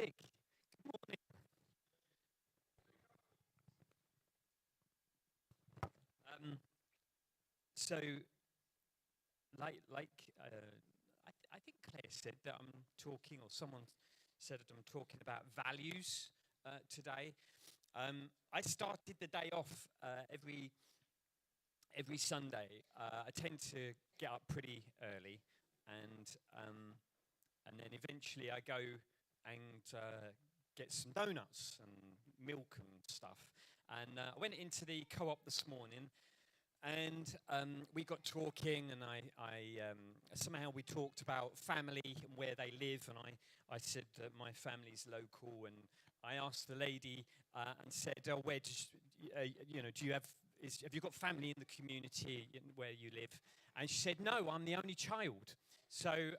Vic. Good morning. So, I think Claire said that I'm talking, or someone said that I'm talking about values today. I started the day off every Sunday. I tend to get up pretty early, and then eventually I go and get some donuts and milk and stuff. And I went into the co-op this morning, and we got talking, and somehow we talked about family and where they live, and I said that my family's local, and I asked the lady and said, "Oh, where do you have you got family in the community where you live?" And she said, "No, I'm the only child." So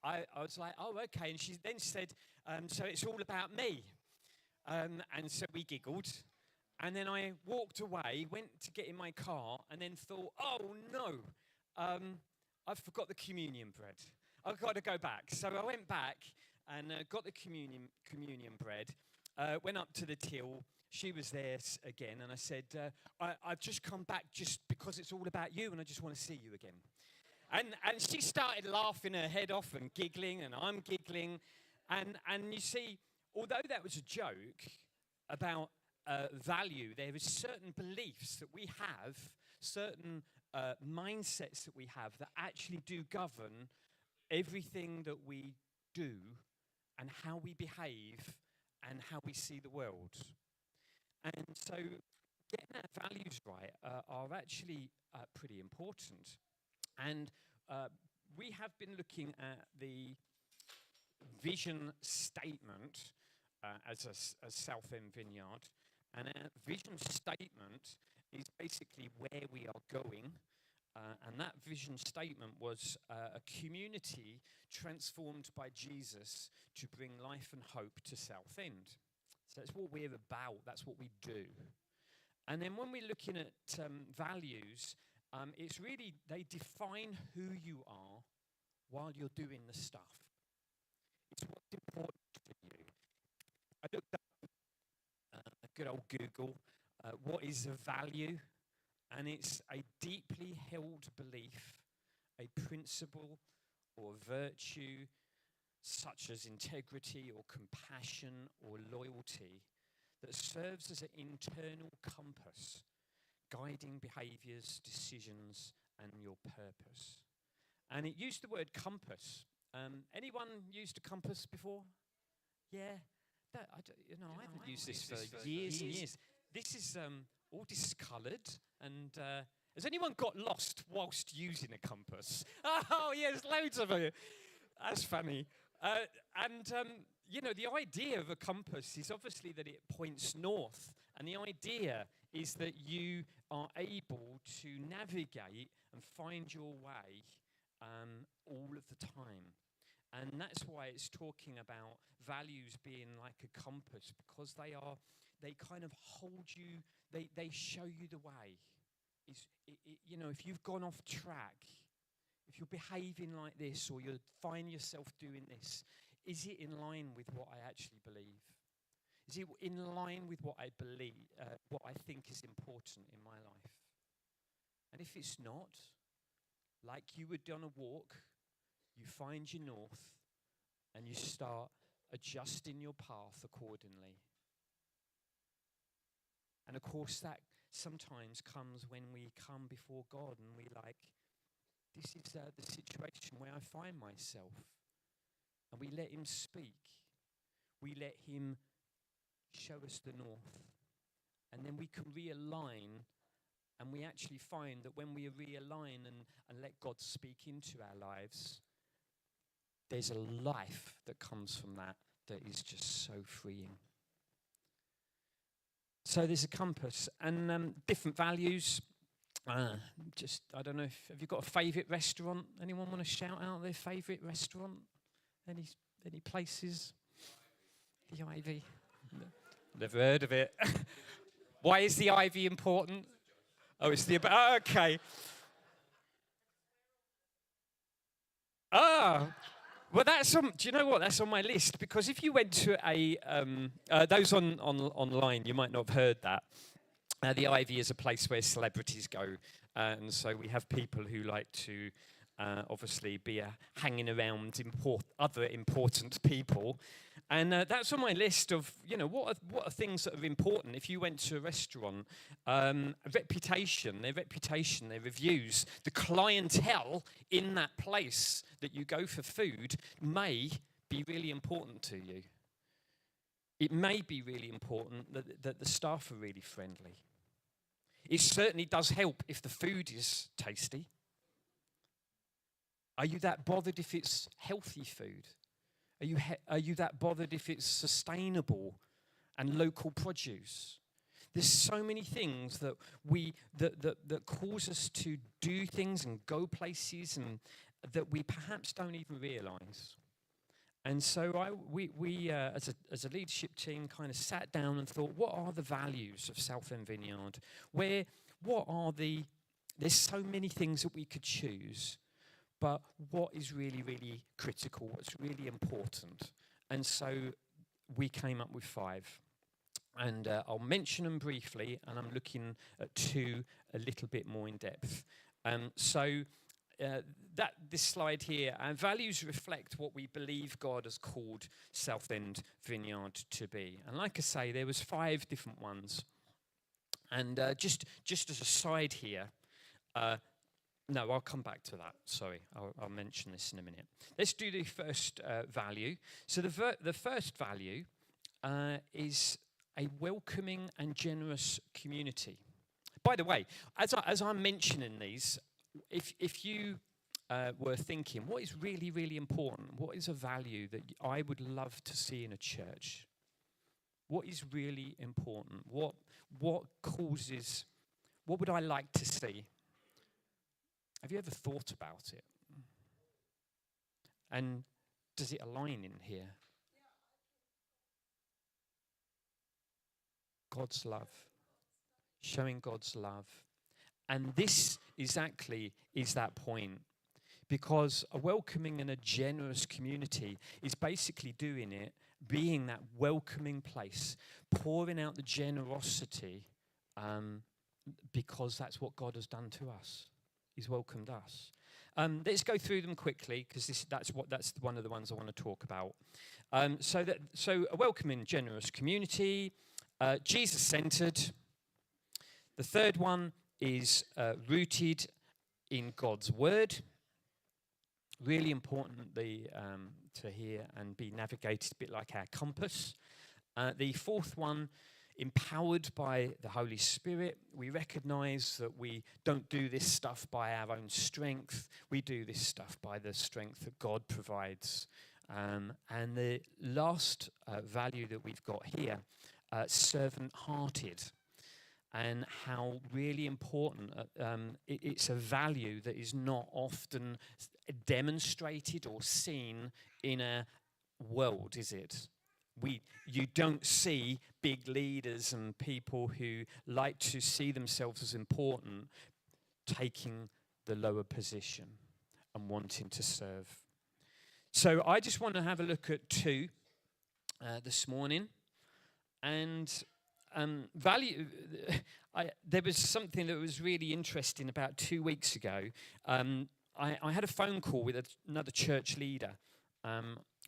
I was like, "Oh, okay." And she then said, "So it's all about me." And so we giggled. And then I walked away, went to get in my car, and then thought, "Oh, no, I forgot the communion bread. I've got to go back." So I went back and got the communion bread, went up to the till. She was there again, and I said, I've just come back just because it's all about you, and I just want to see you again. And she started laughing her head off and giggling, and I'm giggling. And you see, although that was a joke about value, there is certain beliefs that we have, certain mindsets that we have that actually do govern everything that we do and how we behave and how we see the world. And so getting our values right are actually pretty important. And we have been looking at the vision statement as Southend Vineyard. And our vision statement is basically where we are going. And that vision statement was a community transformed by Jesus to bring life and hope to Southend. So that's what we're about. That's what we do. And then when we're looking at values, it's really, they define who you are while you're doing the stuff. It's what's important to you. I looked up good old Google, what is a value? And it's a deeply held belief, a principle or virtue such as integrity or compassion or loyalty that serves as an internal compass, guiding behaviors, decisions, and your purpose. And it used the word compass. Anyone used a compass before? Yeah? I haven't used this for years and years. This is all discoloured, and has anyone got lost whilst using a compass? Oh, yeah, there's loads of it. That's funny. The idea of a compass is obviously that it points north, and the idea is that you are able to navigate and find your way all of the time. And that's why it's talking about values being like a compass, because they kind of hold you, they show you the way. If you've gone off track, if you're behaving like this, or you find yourself doing this, is it in line with what I actually believe? Is it in line with what I believe, what I think is important in my life? And if it's not, like you would on a walk, you find your north, and you start adjusting your path accordingly. And of course, that sometimes comes when we come before God and we this is the situation where I find myself. And we let him speak. We let him show us the north. And then we can realign. And we actually find that when we realign and let God speak into our lives, there's a life that comes from that is just so freeing. So there's a compass and different values. I don't know, have you got a favourite restaurant? Anyone want to shout out their favourite restaurant? Any places? The Ivy. Never heard of it. Why is the Ivy important? Oh, it's the... okay. Ah, Well, that's on. Do you know what? That's on my list because if you went to those online, you might not have heard that. The Ivy is a place where celebrities go, and so we have people who like to obviously be hanging around other important people. And that's on my list of, what are things that are important. If you went to a restaurant, reputation, their reviews, the clientele in that place that you go for food may be really important to you. It may be really important that the staff are really friendly. It certainly does help if the food is tasty. Are you that bothered if it's healthy food? Are you that bothered if it's sustainable and local produce? There's so many things that that cause us to do things and go places and that we perhaps don't even realise. And so we as a leadership team kind of sat down and thought, what are the values of Southend Vineyard? There's so many things that we could choose. But what is really, really critical, what's really important? And so we came up with 5. And I'll mention them briefly, and I'm looking at 2 a little bit more in depth. This slide here, our values reflect what we believe God has called Southend Vineyard to be. And like I say, there was 5 different ones. And just as a side here, no, I'll come back to that. Sorry, I'll mention this in a minute. Let's do the first value. So the first value is a welcoming and generous community. By the way, as I'm mentioning these, if you were thinking, what is really, really important? What is a value that I would love to see in a church? What is really important? What would I like to see? Have you ever thought about it? And does it align in here? God's love. Showing God's love. And this exactly is that point. Because a welcoming and a generous community is basically being that welcoming place, pouring out the generosity, because that's what God has done to us. He's welcomed us. Let's go through them quickly because that's one of the ones I want to talk about. So a welcoming, generous community, Jesus-centered. The third one is rooted in God's word. Really important to hear and be navigated a bit like our compass. The fourth one, empowered by the Holy Spirit. We recognize that we don't do this stuff by our own strength. We do this stuff by the strength that God provides. And the last value that we've got here, servant-hearted, and how really important it's a value that is not often demonstrated or seen in a world, is it? You don't see big leaders and people who like to see themselves as important taking the lower position and wanting to serve. So I just want to have a look at 2 this morning. And value. There was something that was really interesting about 2 weeks ago. I had a phone call with another church leader. I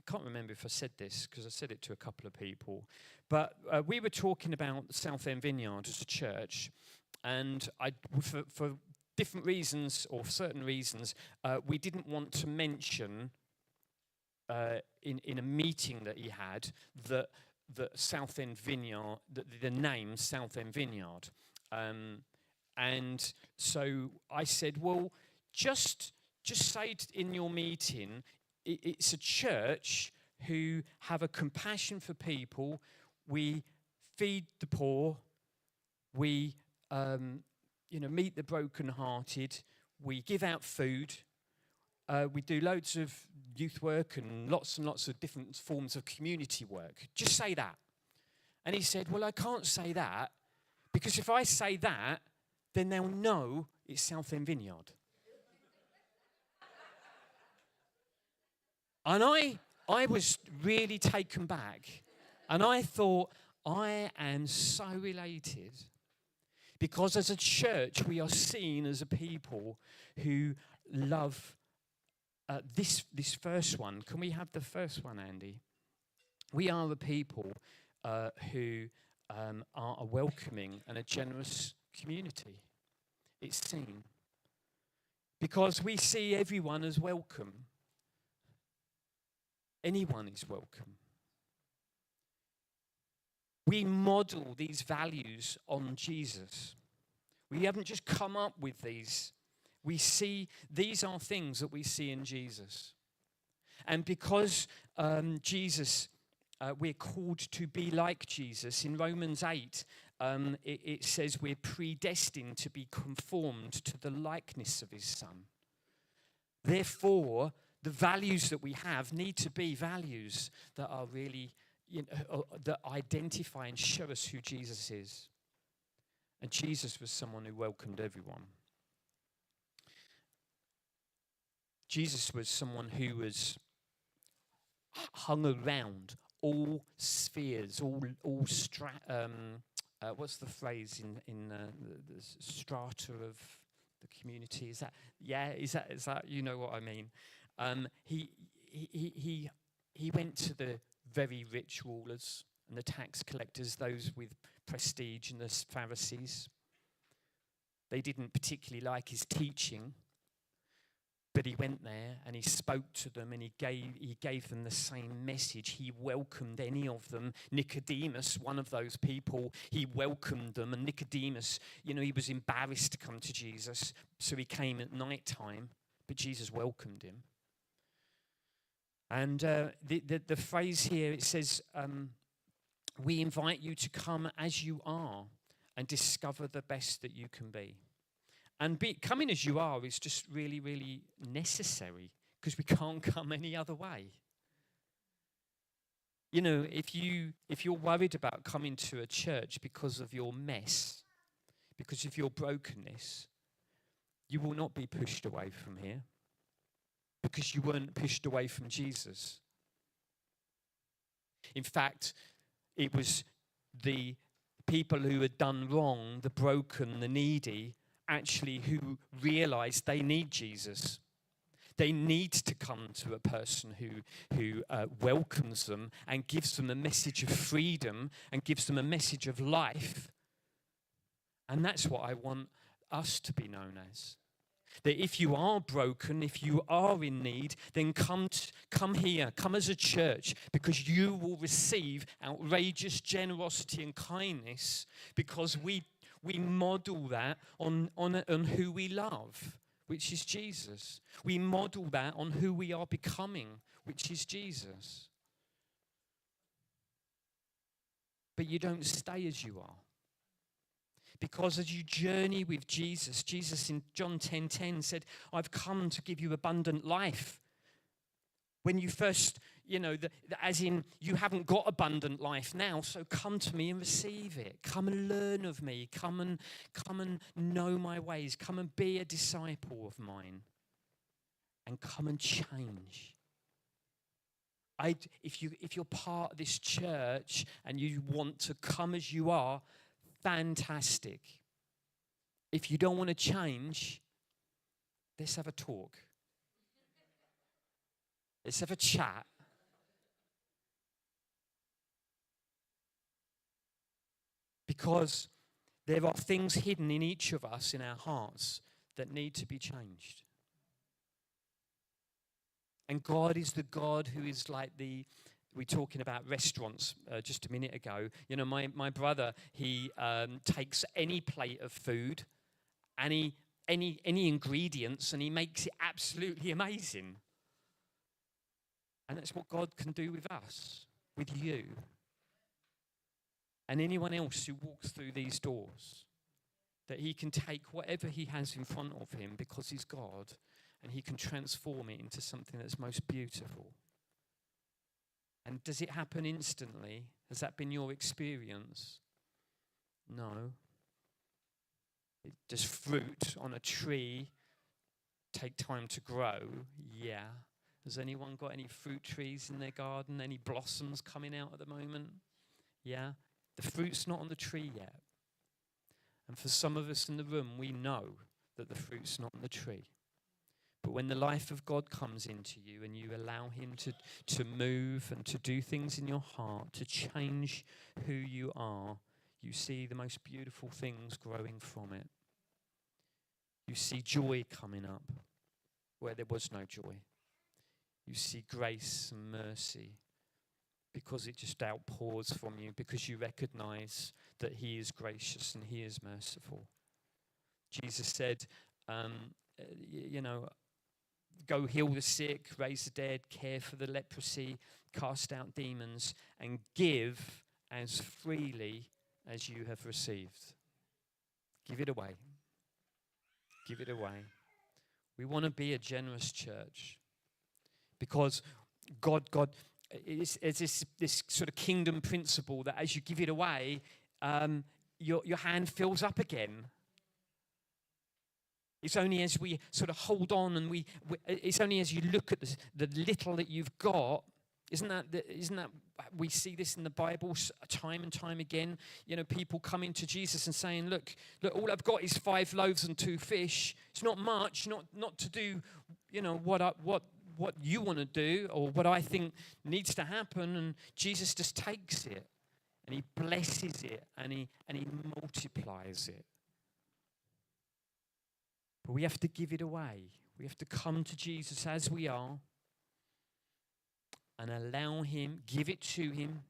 can't remember if I said this because I said it to a couple of people. But we were talking about Southend Vineyard as a church. And for different reasons or certain reasons, we didn't want to mention in a meeting that he had that Southend Vineyard, the name Southend Vineyard. And so I said, well, just say in your meeting, it's a church who have a compassion for people. We feed the poor. We, meet the brokenhearted. We give out food. We do loads of youth work and lots of different forms of community work. Just say that. And he said, well, I can't say that because if I say that, then they'll know it's Southend Vineyard. And I was really taken back. And I thought, I am so related. Because as a church, we are seen as a people who love this first one. Can we have the first one, Andy? We are a people who are a welcoming and a generous community. It's seen. Because we see everyone as welcome. Anyone is welcome. We model these values on Jesus. We haven't just come up with these. We see these are things that we see in Jesus. And because Jesus, we're called to be like Jesus. In Romans 8, it says we're predestined to be conformed to the likeness of his Son. Therefore, the values that we have need to be values that are really, that identify and show us who Jesus is. And Jesus was someone who welcomed everyone. Jesus was someone who was hung around all spheres, what's the phrase in the strata of the community? Is that you know what I mean? He went to the very rich rulers and the tax collectors, those with prestige, and the Pharisees. They didn't particularly like his teaching, but he went there and he spoke to them, and he gave them the same message. He welcomed any of them. Nicodemus, one of those people, he welcomed them. And Nicodemus, he was embarrassed to come to Jesus, so he came at night time, but Jesus welcomed him. And the phrase here, it says, we invite you to come as you are and discover the best that you can be. And coming as you are is just really, really necessary, because we can't come any other way. If you're worried about coming to a church because of your mess, because of your brokenness, you will not be pushed away from here, because you weren't pushed away from Jesus. In fact, it was the people who had done wrong, the broken, the needy, actually who realized they need Jesus. They need to come to a person who welcomes them and gives them a message of freedom and gives them a message of life. And that's what I want us to be known as. That if you are broken, if you are in need, then come here, come as a church, because you will receive outrageous generosity and kindness, because we model that on who we love, which is Jesus. We model that on who we are becoming, which is Jesus. But you don't stay as you are. Because as you journey with Jesus, Jesus in John 10:10 said, I've come to give you abundant life. When you first, as in you haven't got abundant life now, so come to me and receive it. Come and learn of me. Come and know my ways. Come and be a disciple of mine. And come and change. If you're part of this church and you want to come as you are, fantastic. If you don't want to change, let's have a talk. Let's have a chat. Because there are things hidden in each of us, in our hearts, that need to be changed. And God is the God who is like we're talking about restaurants just a minute ago. My brother, he takes any plate of food, any ingredients, and he makes it absolutely amazing. And that's what God can do with us, with you, and anyone else who walks through these doors. That he can take whatever he has in front of him, because he's God, and he can transform it into something that's most beautiful. And does it happen instantly? Has that been your experience? No. Does fruit on a tree take time to grow? Yeah. Has anyone got any fruit trees in their garden? Any blossoms coming out at the moment? Yeah? The fruit's not on the tree yet. And for some of us in the room, we know that the fruit's not on the tree. But when the life of God comes into you and you allow him to move and to do things in your heart, to change who you are, you see the most beautiful things growing from it. You see joy coming up where there was no joy. You see grace and mercy because it just outpours from you, because you recognize that he is gracious and he is merciful. Jesus said, go heal the sick, raise the dead, care for the leprosy, cast out demons, and give as freely as you have received. Give it away. Give it away. We want to be a generous church because God is this sort of kingdom principle that as you give it away, your hand fills up again. It's only as we sort of hold on and it's only as you look at the little that you've got. Isn't that we see this in the Bible time and time again? You know, people coming to Jesus and saying, look, all I've got is 5 loaves and 2 fish. It's not much, not to do, what you want to do or what I think needs to happen. And Jesus just takes it and he blesses it and he multiplies it. But we have to give it away. We have to come to Jesus as we are and allow him, give it to him.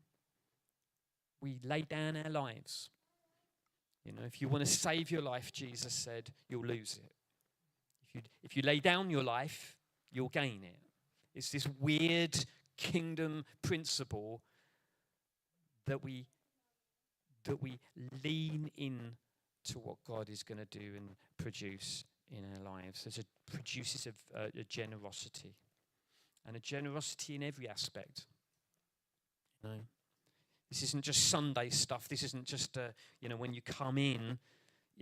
We lay down our lives. You know, if you want to save your life, Jesus said, you'll lose it. If you lay down your life, you'll gain it. It's this weird kingdom principle that we lean in to what God is going to do and produce in our lives. It produces a generosity. And a generosity in every aspect. You know, this isn't just Sunday stuff. This isn't just, when you come in,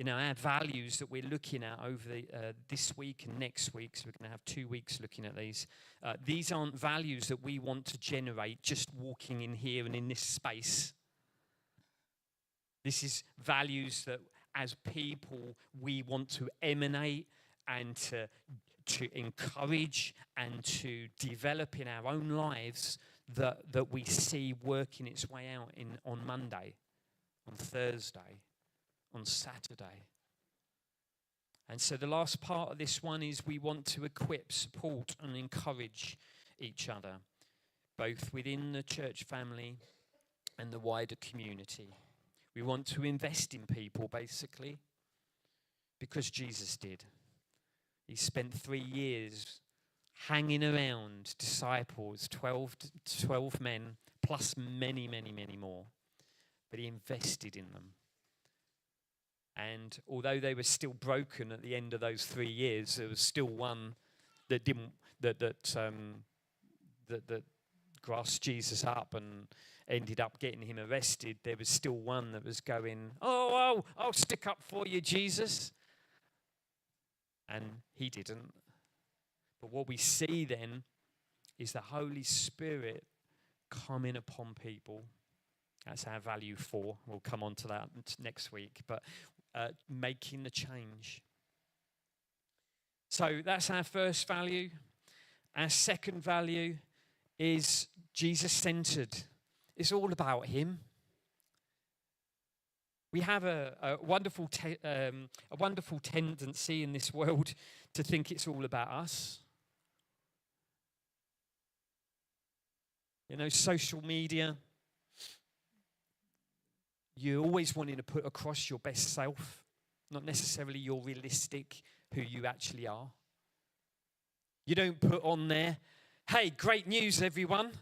our values that we're looking at over this week and next week. So we're going to have 2 weeks looking at these. These aren't values that we want to generate just walking in here and in this space. This is values that as people we want to emanate and to encourage and to develop in our own lives that we see working its way out on Monday, on Thursday, on Saturday. And so the last part of this one is we want to equip, support and encourage each other, both within the church family and the wider community. We want to invest in people, basically, because Jesus did. He spent 3 years hanging around disciples, 12 men, plus many, many, many more. But he invested in them. And although they were still broken at the end of those 3 years, there was still one that grasped Jesus up and ended up getting him arrested. There was still one that was going, oh, I'll stick up for you, Jesus. And he didn't. But what we see then is the Holy Spirit coming upon people. That's our value 4. We'll come on to that next week. But making the change. So that's our first value. Our second value is Jesus-centered. It's all about him. We have a wonderful tendency in this world to think it's all about us. Social media. You're always wanting to put across your best self, not necessarily your realistic, who you actually are. You don't put on there, hey, great news, everyone.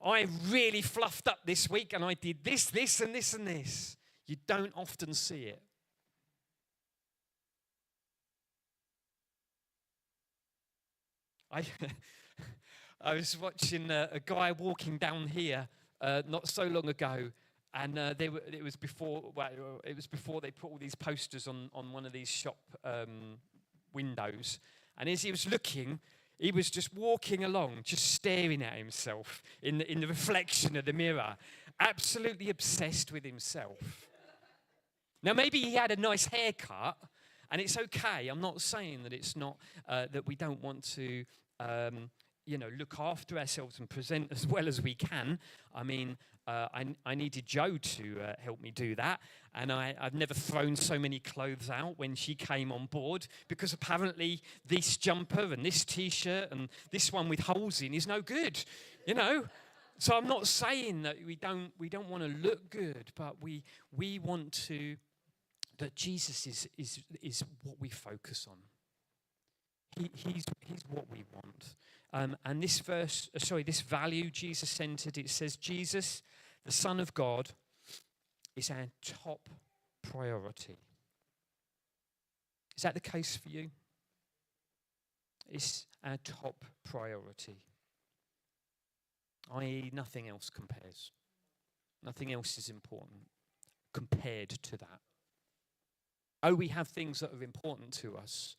I really fluffed up this week and I did this, and this, and this. You don't often see it. I was watching a guy walking down here not so long ago, and it was before they put all these posters on one of these shop windows. And as he was looking, He was just walking along, just staring at himself in the reflection of the mirror, absolutely obsessed with himself. Now, maybe he had a nice haircut, and it's okay. I'm not saying that it's not, that we don't want to, look after ourselves and present as well as we can. I mean, I needed Jo to help me do that, and I've never thrown so many clothes out when she came on board, because apparently this jumper and this T-shirt and this one with holes in is no good, So I'm not saying that we don't want to look good, but we want to, that Jesus is what we focus on. He's what we want. And this this value, Jesus-centered, it says Jesus, the Son of God, is our top priority. Is that the case for you? It's our top priority. I.e., nothing else compares. Nothing else is important compared to that. Oh, we have things that are important to us,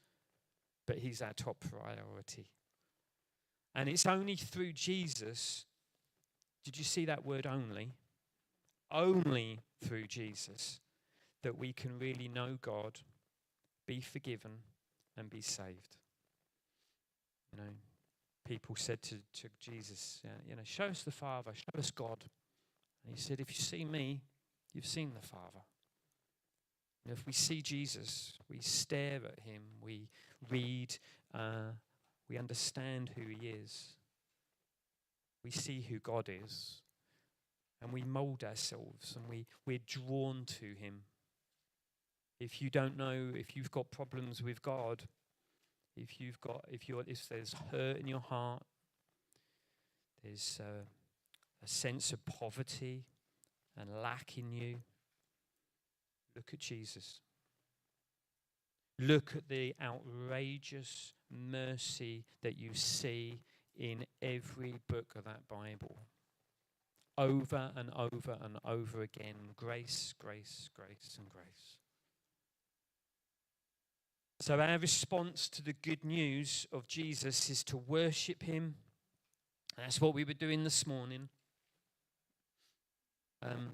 but he's our top priority. And it's only through Jesus, did you see that word only? Only through Jesus that we can really know God, be forgiven, and be saved. People said to Jesus, show us the Father, show us God. And he said, if you see me, you've seen the Father. And if we see Jesus, we stare at him, we read, we understand who he is. We see who God is. And we mold ourselves, and we're drawn to him. If you don't know, if you've got problems with God, if there's hurt in your heart, there's a sense of poverty and lack in you, look at Jesus. Look at the outrageous mercy that you see in every book of that Bible. Over and over and over again. Grace, grace, grace, and grace. So our response to the good news of Jesus is to worship him. That's what we were doing this morning.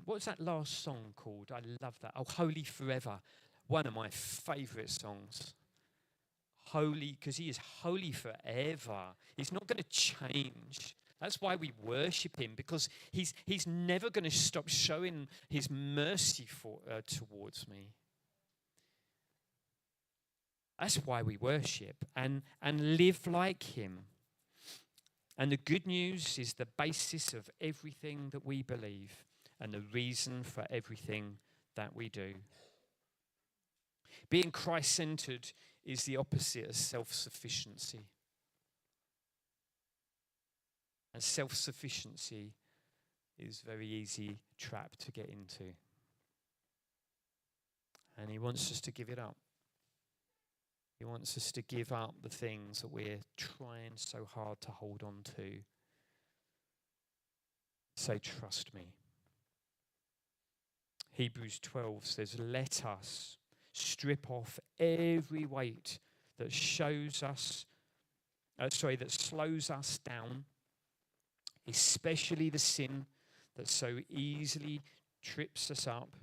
What's that last song called? I love that. Oh, Holy Forever. One of my favourite songs. Holy, because he is holy forever. He's not going to change. That's why we worship him, because he's never going to stop showing his mercy towards me. That's why we worship and live like him. And the good news is the basis of everything that we believe and the reason for everything that we do. Being Christ-centered is the opposite of self-sufficiency. And self-sufficiency is a very easy trap to get into. And he wants us to give it up. He wants us to give up the things that we're trying so hard to hold on to. Say, trust me. Hebrews 12 says, let us strip off every weight that slows us down, especially the sin that so easily trips us up,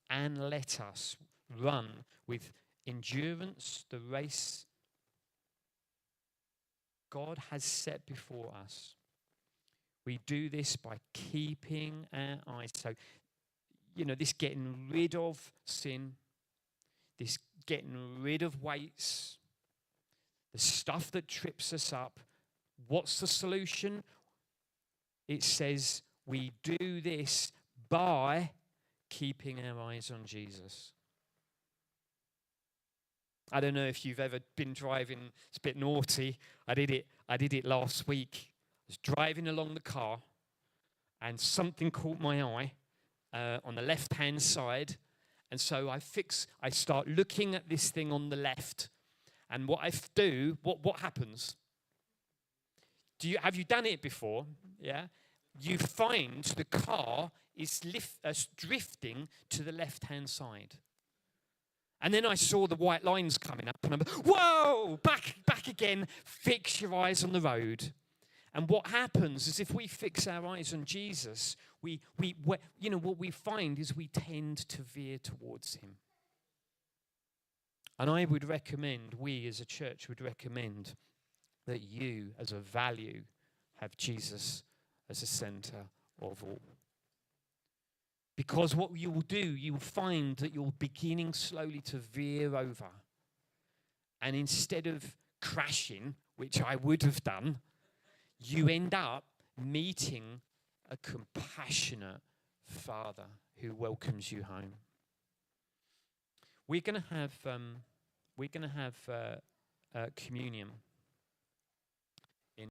and let us run with endurance the race God has set before us. We do this by keeping our eyes. So, this getting rid of sin, this getting rid of weights, the stuff that trips us up. What's the solution? It says we do this by keeping our eyes on Jesus. I don't know if you've ever been driving. It's a bit naughty. I did it last week. I was driving along the car, and something caught my eye on the left-hand side. And so I start looking at this thing on the left. And what what happens? Have you done it before? Yeah. You find the car is drifting to the left-hand side. And then I saw the white lines coming up, and I'm, whoa, back again. Fix your eyes on the road. And what happens is if we fix our eyes on Jesus, what we find is we tend to veer towards him. And I would recommend, we as a church would recommend that you as a value have Jesus as a center of all. Because what you will do, you will find that you're beginning slowly to veer over. And instead of crashing, which I would have done, you end up meeting a compassionate Father who welcomes you home. We're going to have communion.